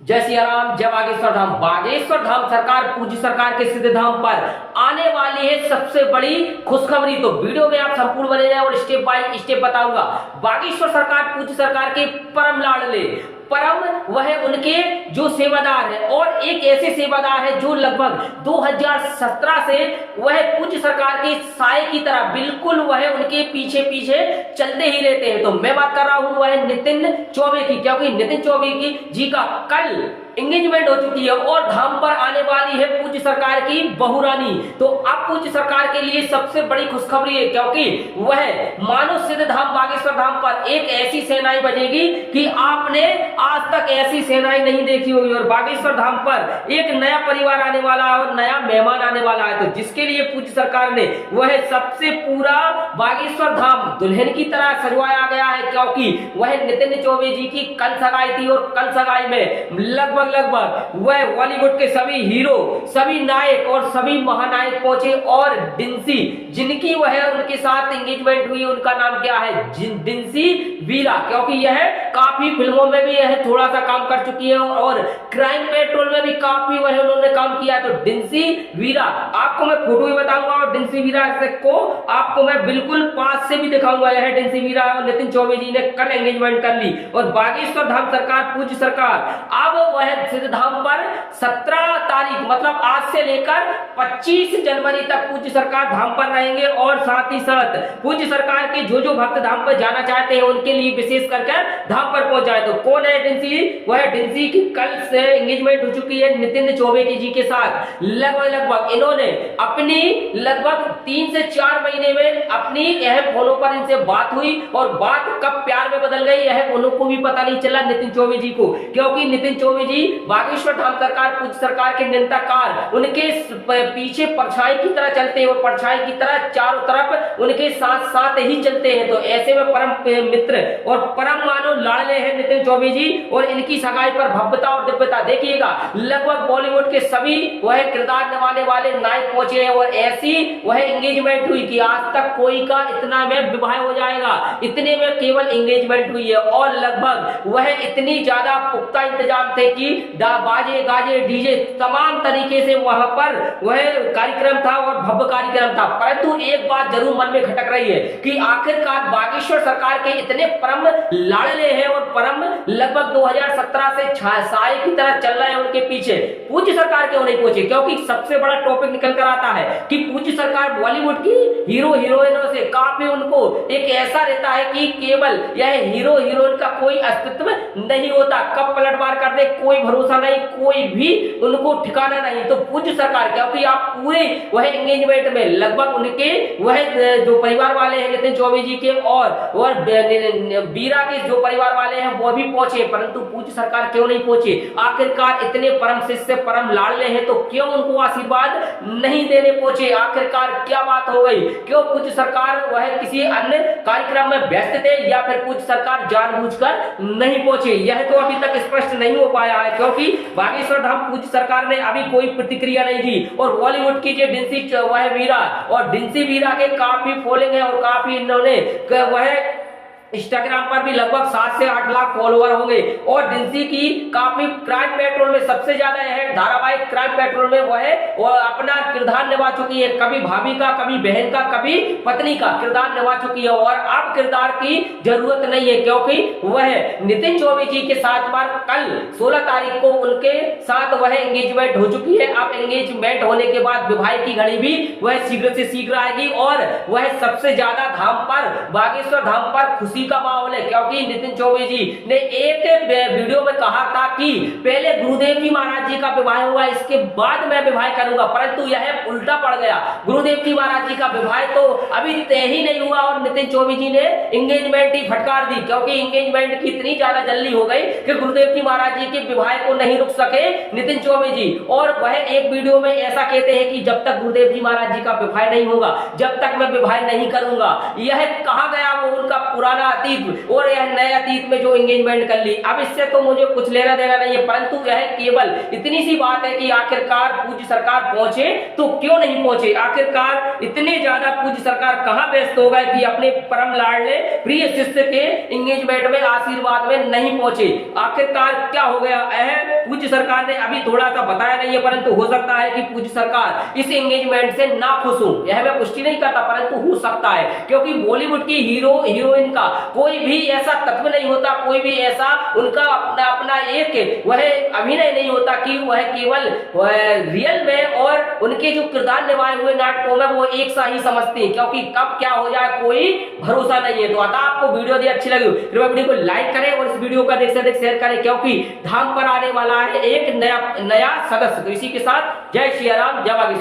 जय सिया राम, जय बागेश्वर धाम। बागेश्वर धाम सरकार पूज्य सरकार के सिद्ध धाम पर आने वाली है सबसे बड़ी खुशखबरी। तो वीडियो में आप संपूर्ण बने रहे और स्टेप बाय स्टेप बताऊंगा। बागेश्वर सरकार पूज्य सरकार के परम लाडले परम वह उनके जो सेवादार है और एक ऐसे सेवादार है जो लगभग 2017 से वह पूज्य सरकार के साए की तरह बिल्कुल वह उनके पीछे पीछे चलते ही रहते हैं। तो मैं बात कर रहा हूं वह नितिन चौबे की, क्योंकि नितिन चौबे की जी का कल एंगेजमेंट हो चुकी है और धाम पर आने वाली है पूज्य सरकार की बहू रानी। तो अब पूज्य सरकार के लिए सबसे बड़ी खुशखबरी है, क्योंकि वह मानो सिद्ध धाम बागेश्वर धाम पर एक ऐसी सेनाई बजेगी कि आपने आज तक ऐसी सेनाई नहीं देखी होगी। और बागेश्वर धाम पर एक नया परिवार आने वाला है और नया मेहमान आने वाला है। तो जिसके लिए पूज्य सरकार ने वह सबसे पूरा बागेश्वर धाम दुल्हन की तरह सजवाया गया है, क्योंकि वह नितिन चौबे जी की कल सगाई थी और कल सगाई में लगभग वह बॉलीवुड के सभी हीरो, सभी नायक और सभी महानायक पहुंचे। और डिंसी जिनकी वह उनके साथ एंगेजमेंट हुई, उनका नाम क्या है, डिंसी वीरा, क्योंकि यह काफी फिल्मों में भी यह थोड़ा सा काम कर चुकी है और क्राइम पेट्रोल में भी काफी वह उन्होंने काम किया। तो डिंसी वीरा आपको मैं फोटो भी बताऊंगा और डिंसी वीरा को आपको मैं बिल्कुल पास से भी दिखाऊंगा। यह डिंसी वीरा और नितिन चौबे जी ने कल एंगेजमेंट कर ली। और बागेश्वर धाम सरकार पूज्य सरकार अब वह सिद्ध धाम पर 17 तारीख मतलब आज से लेकर 25 जनवरी तक पूज्य सरकार धाम पर रहेंगे। और साथ ही साथ पूज्य सरकार के जो भक्त धाम पर जाना चाहते हैं उनके लिए विशेष करके धाम पर पहुंच जाए। तो कौन है डिंसी? वह डिंसी की कल से एंगेजमेंट हो चुकी है नितिन चौबे जी के साथ। लगभग इन्होंने अपनी लगभग 3 से 4 महीने में अपनी यह फोनों पर इनसे बात हुई और बात कब प्यार में बदल गई यह उनको भी पता नहीं चला नितिन चौबे जी को, क्योंकि नितिन चौबे जी बागेश्वर धाम सरकार पूज्य सरकार के निरंतर उनके पीछे परछाई की तरह चलते हैं और परछाई की तरह चारों तरफ उनके साथ साथ ही चलते हैं। तो ऐसे में परम मित्र और परम मानो लाडले हैं नितिन चौबे जी और इनकी सगाई पर भव्यता और दिव्यता देखिएगा। लगभग बॉलीवुड के सभी वह किरदार निभाने वाले नायक पहुंचे हैं और ऐसी वह एंगेजमेंट हुई कि आज तक कोई का इतना में विवाह हो जाएगा, इतने में केवल एंगेजमेंट हुई है। और लगभग वह इतनी ज्यादा पुख्ता इंतजाम थे कि बाजे गाजे डीजे तमाम तरीके से वहां पर वह कार्यक्रम था और भव्य कार्यक्रम था। परंतु एक बात जरूर मन में खटक रही है कि आखिरकार बागेश्वर सरकार के इतने परम लाडले हैं और परम लगभग 2017 से साए की तरह चल रहे हैं उनके पीछे, पूज्य सरकार क्यों नहीं पहुंचे? क्योंकि सबसे बड़ा टॉपिक निकल कर आता है कि पूज्य सरकार बॉलीवुड की हीरो हीरोइनों से काफी उनको एक ऐसा रहता है कि केवल यह हीरो हीरोइन का कोई अस्तित्व नहीं होता, कब पलटवार कर दे कोई भरोसा नहीं, कोई भी उनको ठिकाना नहीं। तो पूज्य सरकार क्योंकि आप पूरे वह एंगेजमेंट में लगभग उनके वह जो परिवार वाले हैं नितिन चौबे जी के और बीरा के जो परिवार वाले हैं वो भी पहुंचे, परंतु पूज्य सरकार क्यों नहीं पहुंचे? आखिरकार इतने परम शिष्य परम लाडले हैं तो क्यों उनको आशीर्वाद नहीं देने पहुंचे? आखिरकार क्या बात हो गई? क्यों पूज्य सरकार वह किसी अन्य कार्यक्रम में व्यस्त थे या फिर पूज्य सरकार जानबूझकर नहीं पहुंचे? यह तो अभी तक स्पष्ट नहीं हो पाया है, क्योंकि बागेश्वर धाम पूज्य सरकार ने अभी कोई प्रतिक्रिया नहीं दी। और बॉलीवुड की जो डिंसी वह वीरा और डिंसी वीरा के काफी फॉलोइंग है और काफी इन्होंने वह इंस्टाग्राम पर भी लगभग 7 से 8 लाख फॉलोअर होंगे। और डिंसी की काफी क्राइम पेट्रोल में सबसे ज्यादा है धारावाहिक क्राइम पेट्रोल में वह अपना किरदार निभा चुकी है, कभी भाभी का, कभी बहन का, कभी पत्नी का किरदार निभा चुकी है। और अब किरदार की जरूरत नहीं है, क्योंकि वह नितिन चौबे जी के साथ बार कल 16 तारीख को उनके साथ वह एंगेजमेंट हो चुकी है। अब एंगेजमेंट होने के बाद विवाह की घड़ी भी वह शीघ्र से शीघ्र आएगी और वह सबसे ज्यादा धाम पर बागेश्वर धाम पर खुशी का माहौल है, क्योंकि नितिन चौबे जी ने एक वीडियो में कहा था कि पहले गुरुदेव जी महाराज जी का विवाह हुआ इसके बाद मैं विवाह करूंगा, परंतु यह उल्टा पड़ गया। गुरुदेव जी महाराज जी का विवाह तो अभी तय ही नहीं हुआ और नितिन चौबे जी ने एंगेजमेंट ही फटकार दी, क्योंकि एंगेजमेंट की इतनी ज्यादा जल्दी हो गई कि गुरुदेव जी महाराज जी के विवाह को नहीं रुक सके नितिन चौबे जी। और वह एक वीडियो में ऐसा कहते हैं कि जब तक गुरुदेव जी महाराज जी का विवाह नहीं होगा जब तक मैं विवाह नहीं करूंगा। यह कहा गया वो उनका पुराना अतीत और यह नए अतीत में जो एंगेजमेंट कर ली, अब इससे तो मुझे कुछ लेना देना नहीं है, परंतु यह केवल इतनी सी बात है कि आखिरकार पूज्य सरकार पहुंचे तो क्यों नहीं पहुंचे? आखिरकार इतने ज्यादा पूज्य सरकार कहां व्यस्त हो गए कि अपने परम लाडले प्रिय शिष्य के एंगेजमेंट में आशीर्वाद में नहीं पहुंचे? आखिरकार क्या हो गया? पूज्य सरकार ने अभी थोड़ा सा बताया नहीं है, परंतु हो सकता है कि पूज्य सरकार इस एंगेजमेंट से ना खुश हो, यह मैं पुष्टि नहीं करता, परंतु हो सकता है, क्योंकि बॉलीवुड की हीरो हीरोइन का कोई भी ऐसा तत्व नहीं होता, कोई भी ऐसा उनका अपना अपना एक वह अभिनय नहीं होता कि वह केवल रियल में और उनके जो किरदार निभाए हुए नाटकों में वो एक सा ही समझते हैं, क्योंकि कब क्या हो जाए कोई भरोसा नहीं है। तो अतः आपको वीडियो यदि अच्छी लगी कृपया वीडियो को लाइक करें और इस वीडियो का अधिक से अधिक शेयर करें, क्योंकि धाम पर आने वाला है एक नया सदस्य। तो इसी के साथ जय श्री राम, जय बागेश्वर।